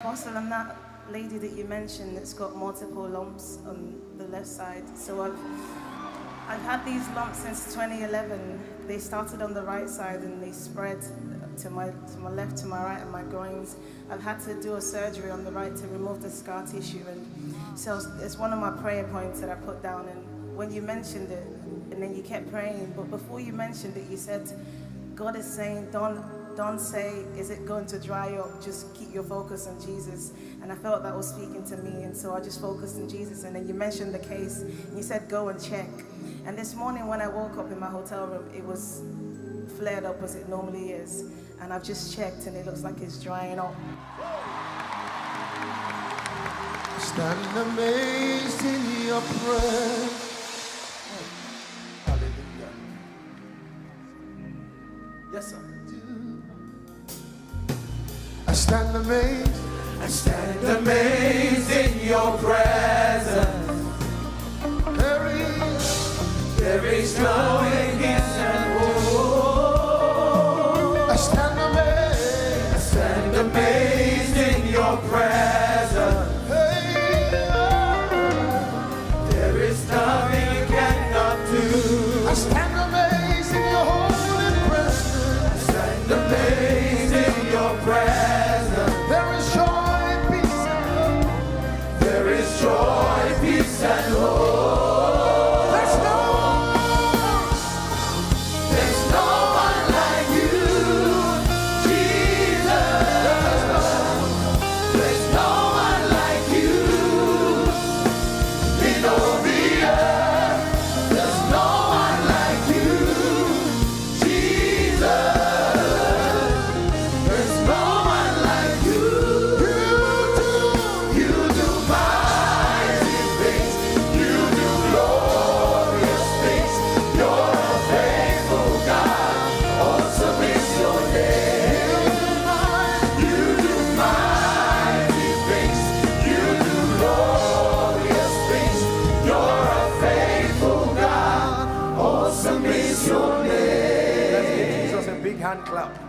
Apostle, I'm that lady that you mentioned that's got multiple lumps on the left side. So I've had these lumps since 2011. They started on the right side and they spread to my left, to my right, and my groins. I've had to do a surgery on the right to remove the scar tissue, and so it's one of my prayer points that I put down. And when you mentioned it, and then you kept praying, but before you mentioned it, you said, God is saying, don't say, is it going to dry up? Just keep your focus on Jesus. And I felt that was speaking to me, and so I just focused on Jesus. And then you mentioned the case, and you said, go and check. And this morning when I woke up in my hotel room, it was flared up as it normally is. And I've just checked, and it looks like it's drying up. Stand amazed in your presence. Hallelujah. Yes, sir. I stand amazed. I stand amazed in your presence. There is no peace and hope. I stand amazed. I stand amazed in your presence. There is nothing you cannot do. I stand amazed in your holy presence. I stand amazed in your presence. There is joy, peace, and hope. There is joy, peace, and hope. Hand clap.